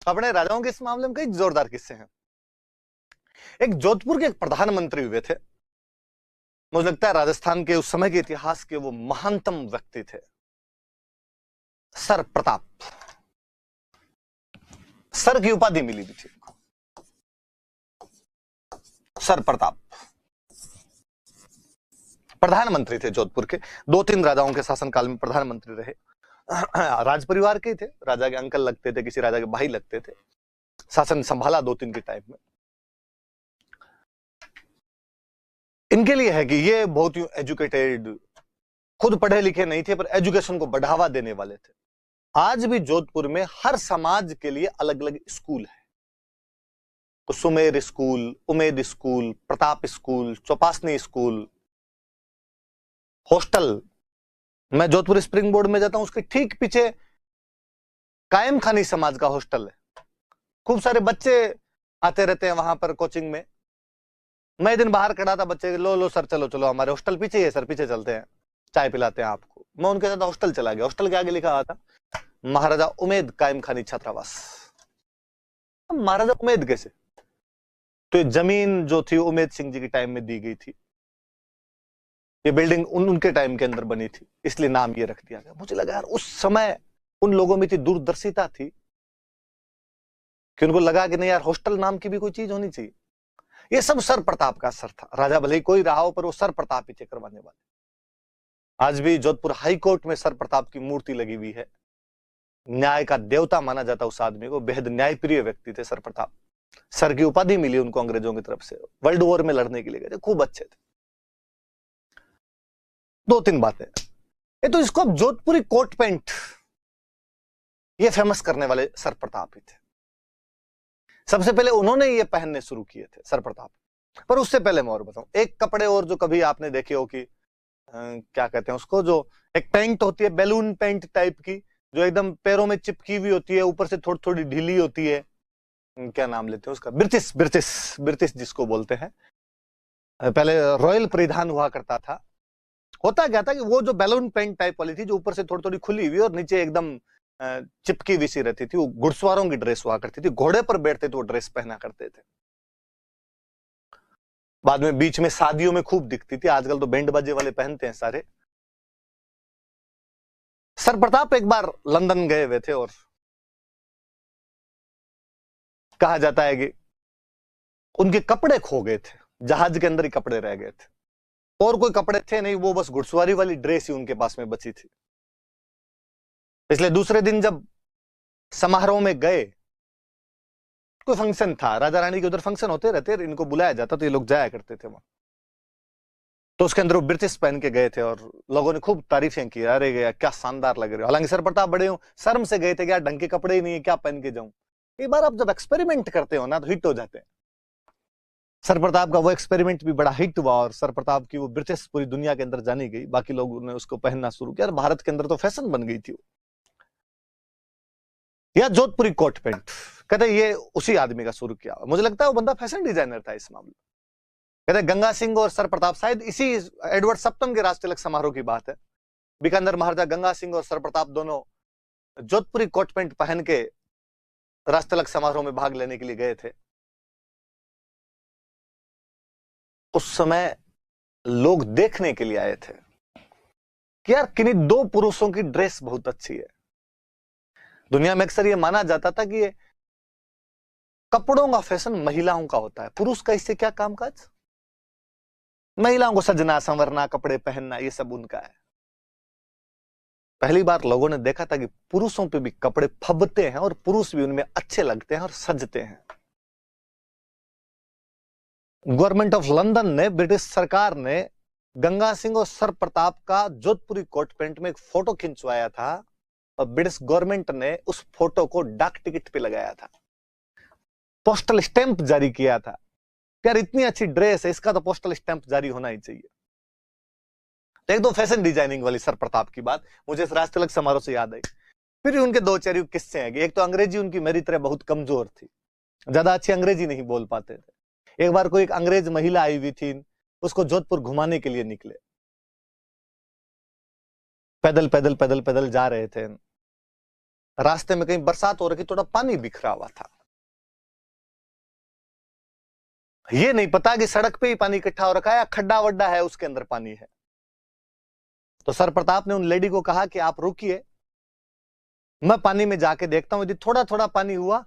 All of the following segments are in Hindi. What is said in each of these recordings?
अपने राजाओं के इस मामले में कई जोरदार किस्से हैं। एक जोधपुर के एक प्रधानमंत्री हुए थे, मुझे लगता है राजस्थान के उस समय के इतिहास के वो महानतम व्यक्ति थे, सर प्रताप। सर की उपाधि मिली भी थी, सर प्रताप प्रधानमंत्री थे जोधपुर के। 2-3 राजाओं के शासनकाल में प्रधानमंत्री रहे। राज परिवार के थे, राजा के अंकल लगते थे, किसी राजा के भाई लगते थे। शासन संभाला 2-3 के टाइम में। इनके लिए है कि ये बहुत ही एजुकेटेड, खुद पढ़े लिखे नहीं थे पर एजुकेशन को बढ़ावा देने वाले थे। आज भी जोधपुर में हर समाज के लिए अलग अलग स्कूल है। तो Sumer school, Umaid school, Pratap school, Chopasni school, hostel. मैं जोधपुर स्प्रिंग बोर्ड में जाता हूं, उसके ठीक पीछे कायम खानी समाज का हॉस्टल है। खूब सारे बच्चे आते रहते हैं वहां पर कोचिंग में। मैं एक दिन बाहर खड़ा था, बच्चे लो सर चलो चलो हमारे हॉस्टल पीछे ही है सर, पीछे चलते हैं, चाय पिलाते हैं आपको। मैं उनके साथ हॉस्टल चला गया। हॉस्टल के आगे लिखा हुआ था महाराजा उमेद कायम खानी छात्रावास। महाराजा उमेद कैसे? तो ये जमीन जो थी उमेद सिंह जी के टाइम में दी गई थी, ये बिल्डिंग उनके टाइम के अंदर बनी थी, इसलिए नाम ये रख दिया गया। मुझे लगा यार उस समय उन लोगों में इतनी दूरदर्शिता थी कि उनको लगा कि नहीं यार हॉस्टल नाम की भी कोई चीज होनी चाहिए। ये सब सर प्रताप का असर था। राजा भले ही कोई रहा हो पर वो सर प्रताप ही थे करवाने वाले। आज भी जोधपुर हाई कोर्ट में सर प्रताप की मूर्ति लगी हुई है। न्याय का देवता माना जाता उस आदमी को, बेहद न्यायप्रिय व्यक्ति थे सर प्रताप। सर की उपाधि मिली उनको अंग्रेजों की तरफ से, वर्ल्ड वॉर में लड़ने के लिए गए थे, खूब अच्छे थे। 2-3 बातें। ये तो इसको अब जोधपुरी कोट पैंट ये फेमस करने वाले सर प्रताप ही थे। सबसे पहले उन्होंने ये पहनने शुरू किए थे सर प्रताप। पर उससे पहले मैं और बताऊं, एक कपड़े और जो कभी आपने देखे हो कि क्या कहते हैं उसको, जो एक पैंट होती है बैलून पैंट टाइप की, जो एकदम पैरों में चिपकी हुई होती है, ऊपर से थोड़ी थोड़ी ढीली होती है, क्या नाम लेते हैं उसका, ब्रिटिश जिसको बोलते हैं। पहले रॉयल परिधान हुआ करता था। होता क्या था कि वो जो बैलून पैंट टाइप वाली थी, जो ऊपर से थोड़ी थोड़ी खुली हुई और नीचे एकदम चिपकी हुई सी रहती थी, वो घुड़सवारों की ड्रेस हुआ करती थी। घोड़े पर बैठते थे वो ड्रेस पहना करते थे। बाद में बीच में शादियों में खूब दिखती थी। आजकल तो बैंड बाजे वाले पहनते हैं सारे। सर प्रताप एक बार लंदन गए हुए थे और कहा जाता है कि उनके कपड़े खो गए थे, जहाज के अंदर ही कपड़े रह गए थे और कोई कपड़े थे नहीं, वो बस घुड़सवारी वाली ड्रेस ही उनके पास में बची थी। इसलिए दूसरे दिन जब समारोह में गए, कोई फंक्शन था, राजा रानी के उधर फंक्शन होते रहते, इनको बुलाया जाता तो ये लोग जाया करते थे वहां। तो उसके अंदर वो ब्रिटिश पहन के गए थे और लोगों ने खूब तारीफें की, अरे गया क्या शानदार लग रहे हो। हालांकि सर प्रताप बड़े हो, शर्म से गए थे कि यार ढंग के कपड़े ही नहीं है, क्या पहन के जाऊं। एक बार आप जब एक्सपेरिमेंट करते हो ना तो हिट हो जाते हैं। सर प्रताप का वो एक्सपेरिमेंट भी बड़ा हिट हुआ और सर प्रताप की वो ब्रिटिश पूरी दुनिया के अंदर जानी गई। बाकी लोगों ने उसको पहनना शुरू किया और भारत के अंदर तो फैशन बन गई थी। या जोधपुरी कोट पैंट, कहते ये उसी आदमी का शुरू किया। मुझे लगता है वो बंदा फैशन डिजाइनर था इस मामले। कहते गंगा सिंह और सर प्रताप, शायद इसी एडवर्ड सप्तम के राष्ट्र तिलक समारोह की बात है, बीकानेर महाराजा गंगा सिंह और सर प्रताप दोनों जोधपुरी कोट पैंट पहन के राष्ट्र तिलक समारोह में भाग लेने के लिए गए थे। उस समय लोग देखने के लिए आए थे कि यार किन्हीं 2 पुरुषों की ड्रेस बहुत अच्छी है। दुनिया में अक्सर ये माना जाता था कि ये कपड़ों का फैशन महिलाओं का होता है, पुरुष का इससे क्या कामकाज। महिलाओं को सजना संवरना, कपड़े पहनना, ये सब उनका है। पहली बार लोगों ने देखा था कि पुरुषों पे भी कपड़े फबते हैं और पुरुष भी उनमें अच्छे लगते हैं और सजते हैं। गवर्नमेंट ऑफ लंदन ने, ब्रिटिश सरकार ने गंगा सिंह और सर प्रताप का जोधपुरी कोट पैंट में एक फोटो खिंचवाया था और ब्रिटिश गवर्नमेंट ने उस फोटो को डाक टिकट पे लगाया था, पोस्टल स्टैंप जारी किया था। यार इतनी अच्छी ड्रेस है, इसका तो पोस्टल स्टैंप जारी होना ही चाहिए। तो एक दो फैशन डिजाइनिंग वाली सर प्रताप की बात मुझे इस राष्ट्र तिलक समारोह से याद आई। फिर उनके 2-4 किस्से हैं। एक तो अंग्रेजी उनकी मेरी तरह बहुत कमजोर थी, ज्यादा अच्छी अंग्रेजी नहीं बोल पाते थे। एक बार कोई एक अंग्रेज महिला आई हुई थी, उसको जोधपुर घुमाने के लिए निकले। पैदल पैदल पैदल पैदल जा रहे थे। रास्ते में कहीं बरसात हो रही, थोड़ा पानी बिखरा हुआ था। ये नहीं पता कि सड़क पे ही पानी इकट्ठा हो रखा है या खड्डा वड्डा है उसके अंदर पानी है। तो सर प्रताप ने उन लेडी को कहा कि आप रुकिए, मैं पानी में जाके देखता हूं, यदि थोड़ा थोड़ा पानी हुआ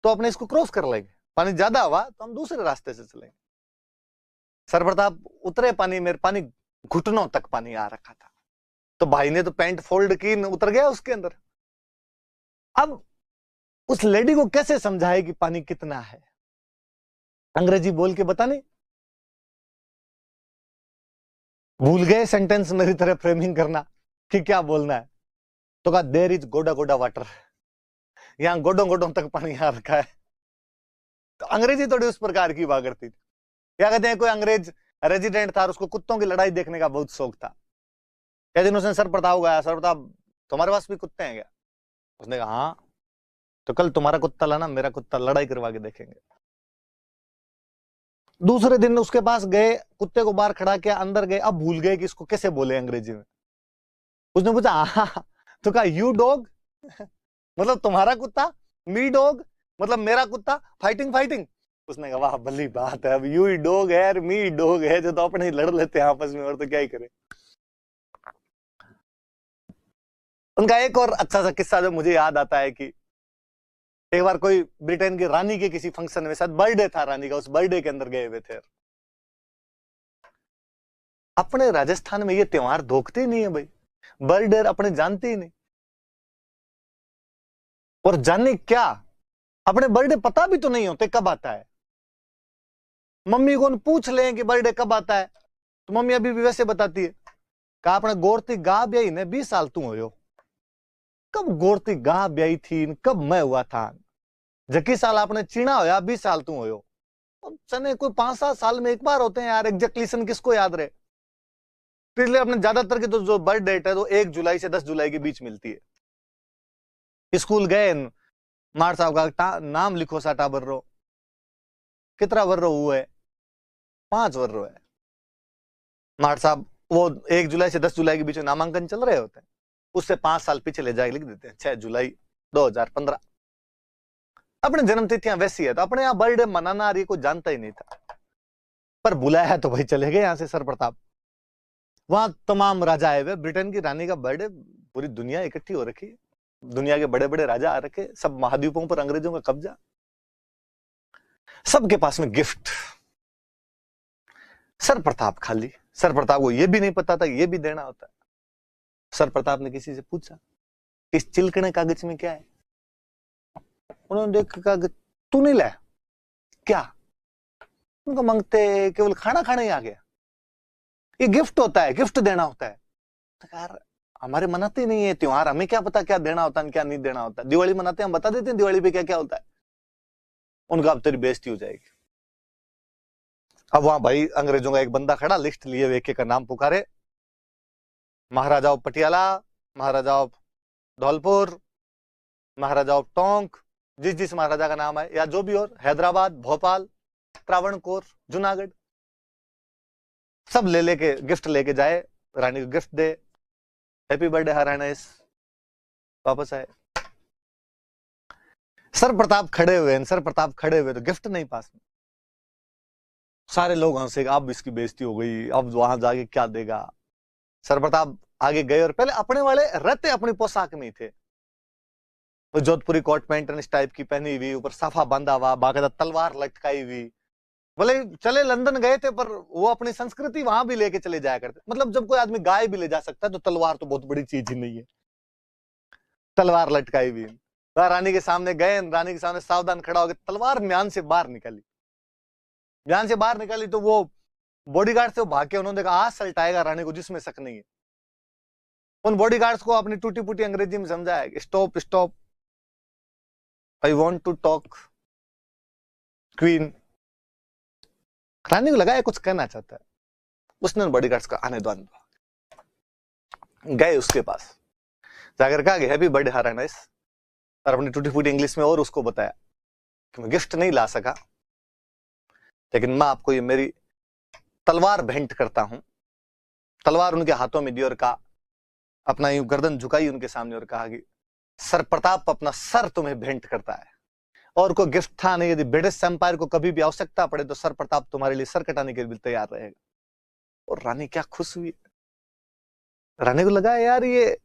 तो अपने इसको क्रॉस कर लेंगे, पानी ज्यादा हुआ तो हम दूसरे रास्ते से चलेंगे। सर प्रताप उतरे पानी में, पानी घुटनों तक पानी आ रखा था। तो भाई ने तो पैंट फोल्ड की, उतर गया उसके अंदर। अब उस लेडी को कैसे समझाए कि पानी कितना है? अंग्रेजी बोल के बता नहीं, भूल गए सेंटेंस मेरी तरह फ्रेमिंग करना कि क्या बोलना है। तो कहा देयर इज गोडा गोडा वाटर, यहां गोडों गोडों तक पानी आ रखा है। तो अंग्रेजी थोड़ी उस प्रकार की हुआ करती थी। क्या कहते हैं, कोई अंग्रेज रेजिडेंट था, उसको कुत्तों की लड़ाई देखने का बहुत शौक था। क्या दिन उसने सर प्रताप गया, सर प्रताप तुम्हारे पास भी कुत्ते हैं क्या? उसने कहा हाँ। तो कल तुम्हारा कुत्ता लाना, मेरा कुत्ता, लड़ाई करवा के देखेंगे। दूसरे दिन उसके पास गए, कुत्ते को बाहर खड़ा किया, अंदर गए। अब भूल गए कि इसको कैसे बोले अंग्रेजी में। उसने पूछा हाँ, तो कहा यू डॉग मतलब तुम्हारा कुत्ता, मी डॉग मतलब मेरा कुत्ता, फाइटिंग फाइटिंग। उसने कहा वाह भली बात है, अब यू ही डॉग है और मी डॉग है, जो तो अपने ही लड़ लेते हैं आपस में, और तो क्या ही करे। उनका एक और अच्छा सा किस्सा जो मुझे याद आता है कि एक बार कोई ब्रिटेन की रानी के किसी फंक्शन में, शायद बर्थडे था रानी का, उस बर्थडे के अंदर गए हुए थे। अपने राजस्थान में ये त्योहार धोखते नहीं है भाई, बर्थडे अपने जानते ही नहीं। और जाने क्या, अपने बर्थडे पता भी तो नहीं होते कब आता है। मम्मी को पूछ लें कि बर्थडे कब आता है, तो मम्मी अभी भी वैसे बताती है, कहा अपने गोरती गा ब्याई ने 20 साल तू हो। कब गोरती गा ब्याई थी, कब मैं हुआ था, जकी साल आपने चीना होया 20 साल तू हो। चने कोई 5-7 साल में एक बार होते हैं यार, एग्जैक्टली सन किसको याद रहे। इसलिए अपने ज्यादातर की तो जो बर्थ डेट है तो 1 जुलाई से 10 जुलाई के बीच मिलती है। स्कूल गए, मार साहब का नाम लिखो, साटा बर्रो, कितना वर्रो हुआ है, 5 वर्रो है। मार साहब वो 1 जुलाई से 10 जुलाई के बीच में नामांकन चल रहे होते हैं, उससे 5 साल पीछे ले जाके लिख देते हैं 6 जुलाई 2015। अपने जन्म तिथियां वैसी है, तो अपने यहाँ बर्थडे मनाना रही कोई जानता ही नहीं था। पर बुलाया तो भाई चले गए यहाँ से सर प्रताप। वहां तमाम राजा आए हुए, ब्रिटेन की रानी का बर्थडे, पूरी दुनिया इकट्ठी हो रखी है, दुनिया के बड़े बड़े राजा आ रखे, सब महाद्वीपों पर अंग्रेजों का कब्जा, सबके पास में गिफ्ट। सर प्रताप खाली, सर प्रताप को यह भी नहीं पता था ये भी देना होता है। सर प्रताप ने किसी से पूछा इस चिलकने कागज में क्या है? उन्होंने देखा कागज, तू नहीं लाया क्या? उनको मांगते केवल खाना खाने ही आ गया, ये गिफ्ट होता है, गिफ्ट देना होता है। तो यार हमारे मनाते ही नहीं है त्योहार, हमें क्या पता क्या देना होता है क्या नहीं देना होता है। दिवाली मनाते हैं, हम बता देते हैं दिवाली पे क्या क्या होता है। उनका अब तेरी बेइज्जती हो जाएगी। अब वहां भाई अंग्रेजों का एक बंदा खड़ा, लिस्ट लिए एक एक का नाम पुकारे, Maharaja of Patiala, Maharaja of Dholpur, Maharaja of Tonk, जिस जिस महाराजा का नाम है या जो भी और, हैदराबाद, भोपाल, त्रावणकोर, जूनागढ़, सब ले लेके गिफ्ट लेके जाए, रानी को गिफ्ट दे, हैप्पी बर्थडे हराइस, वापस आए। सर प्रताप खड़े हुए, सर प्रताप खड़े हुए तो गिफ्ट नहीं पास में। सारे लोग हंसे, अब इसकी बेइज्जती हो गई, अब वहां जाके क्या देगा। सर प्रताप आगे गए और पहले अपने वाले रहते अपनी पोशाक में ही थे, तो जोधपुरी कोट पैंट इस टाइप की पहनी हुई, ऊपर साफा बांधा हुआ, बाकायदा तलवार लटकाई हुई। बोले चले लंदन गए थे पर वो अपनी संस्कृति वहां भी लेके चले जाया करते। मतलब जब कोई आदमी गाय भी ले जा सकता है तो तलवार तो बहुत बड़ी चीज ही नहीं है। तलवार लटकाई हुई, रानी के सामने गए, रानी के सामने सावधान खड़ा हो गया, तलवार म्यान से बाहर निकाली। म्यान से बाहर निकाली तो वो बॉडीगार्ड से वो भाग के, उन्होंने कहा आज सल्टाएगा रानी को, जिसमें शक नहीं है। उन बॉडीगार्ड्स को अपनी टूटी फूटी अंग्रेजी में समझाया, stop stop, I want to talk queen. रानी को लगा कुछ कहना चाहता है, उसने बॉडीगार्ड्स का आने दो, गए उसके पास, जाकर कहा हैप्पी बर्थडे हराइस, और अपनी टूटी फूटी इंग्लिश में और उसको बताया कि मैं गिफ्ट नहीं ला सका, लेकिन मैं आपको ये मेरी तलवार भेंट करता हूं। तलवार उनके हाथों में दी और कहा, अपना यूं गर्दन झुकाई उनके सामने और कहा कि सर प्रताप अपना सर तुम्हें भेंट करता है, और कोई गिफ्ट था नहीं। यदि ब्रिटिश एम्पायर को कभी भी आवश्यकता पड़े तो सर प्रताप तुम्हारे लिए सर कटाने के लिए तैयार रहेगा। और रानी क्या खुश हुई। रानी को लगा यार ये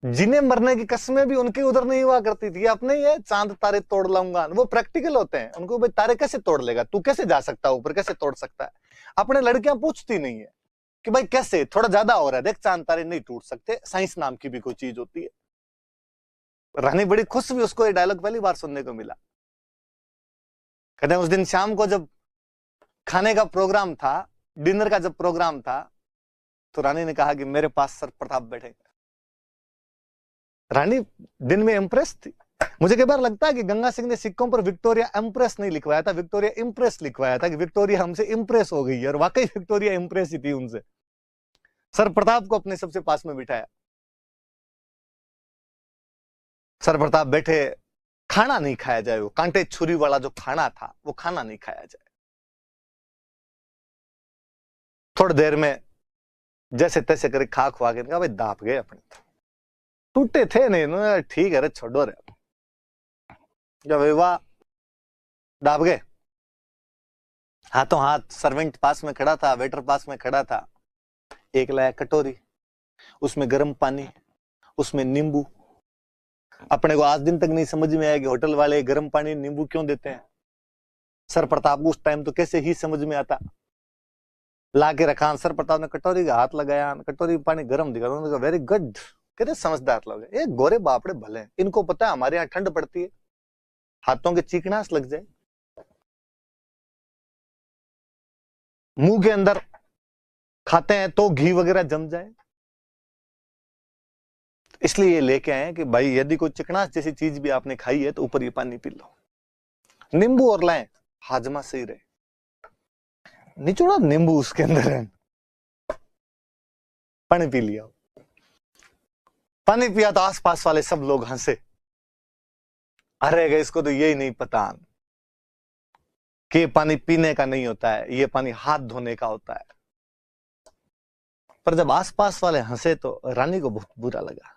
जिन्हें मरने की कस्में भी उनके उधर नहीं हुआ करती थी, अपने ये चांद तारे तोड़ लाऊंगा। वो प्रैक्टिकल होते हैं, उनको भाई तारे कैसे तोड़ लेगा, तू कैसे जा सकता है ऊपर, कैसे तोड़ सकता है। अपने लड़कियां पूछती नहीं है कि भाई कैसे, थोड़ा ज्यादा हो रहा है, देख चांद तारे नहीं टूट सकते, साइंस नाम की भी कोई चीज होती है। रानी बड़ी खुश हुई, उसको ये डायलॉग पहली बार सुनने को मिला। कहते हैं उस दिन शाम को जब खाने का प्रोग्राम था, डिनर का जब प्रोग्राम था, तो रानी ने कहा कि मेरे पास सर प्रताप बैठेंगे। रानी दिन में इंप्रेस थी। मुझे कई बार लगता है कि गंगा सिंह ने सिक्कों पर विक्टोरिया एम्प्रेस नहीं लिखवाया था, विक्टोरिया इंप्रेस लिखवाया था, कि विक्टोरिया हमसे इंप्रेस हो गई है। और वाकई विक्टोरिया इंप्रेस ही थी उनसे। सर प्रताप को अपने सबसे पास में बिठाया। सर प्रताप बैठे, खाना नहीं खाया जाए, वो कांटे छुरी वाला जो खाना था वो खाना नहीं खाया जाए। थोड़ी देर में जैसे तैसे करे खा खुआ के कहा भाई दाप गए अपने, टूटे थे नहीं, ठीक है रे छोड़ो रे। जब वाह दाप गए, हाथों हाथ सर्वेंट पास में खड़ा था, वेटर पास में खड़ा था। एक लाया कटोरी, उसमें गर्म पानी, उसमें नींबू। अपने को आज दिन तक नहीं समझ में आया कि होटल वाले गर्म पानी नींबू क्यों देते हैं। सर प्रताप को उस टाइम तो कैसे ही समझ में आता। ला के रखा, सर प्रताप ने कटोरी का हाथ लगाया, कटोरी पानी गर्म दिखा, उन्होंने कहा वेरी गुड। कहते समझदार लोग ये गोरे बापड़े भले, इनको पता है हमारे यहाँ ठंड पड़ती है, हाथों के चीकनास लग जाए, मुंह के अंदर खाते हैं तो घी वगैरह जम जाए, इसलिए ये लेके आए कि भाई यदि कोई चिकनास जैसी चीज भी आपने खाई है तो ऊपर ये पानी पी लो। नींबू और लाएं, हाजमा सही रहे। निचोड़ा नींबू उसके अंदर है, पानी पी लिया। पानी पिया तो आसपास वाले सब लोग हंसे, अरे इसको तो यही नहीं पता कि ये पानी पीने का नहीं होता है, ये पानी हाथ धोने का होता है। पर जब आसपास वाले हंसे तो रानी को बहुत बुरा लगा।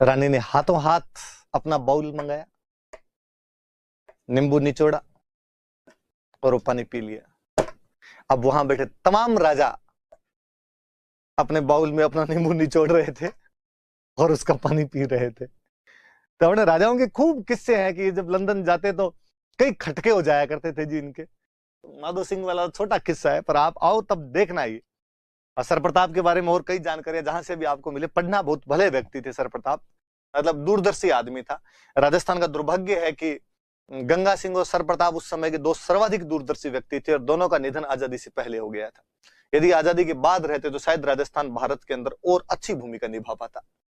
रानी ने हाथों हाथ अपना बाउल मंगाया, नींबू निचोड़ा और वो पानी पी लिया। अब वहां बैठे तमाम राजा अपने बाउल में अपना नींबू निचोड़ रहे थे और उसका पानी पी रहे थे। तो अपने राजाओं के खूब किस्से हैं कि जब लंदन जाते तो कई खटके हो जाया करते थे जी इनके। माधो सिंह वाला छोटा किस्सा है, पर आप आओ तब देखना ही। सर प्रताप के बारे में और कई जानकारियां जहां से भी आपको मिले, पढ़ना। बहुत भले व्यक्ति थे सर प्रताप, मतलब दूरदर्शी आदमी था। राजस्थान का दुर्भाग्य है कि गंगा सिंह और सर प्रताप उस समय के दो सर्वाधिक दूरदर्शी व्यक्ति थे और दोनों का निधन आजादी से पहले हो गया था। यदि आजादी के बाद रहते तो शायद राजस्थान भारत के अंदर और अच्छी भूमिका निभा पाता।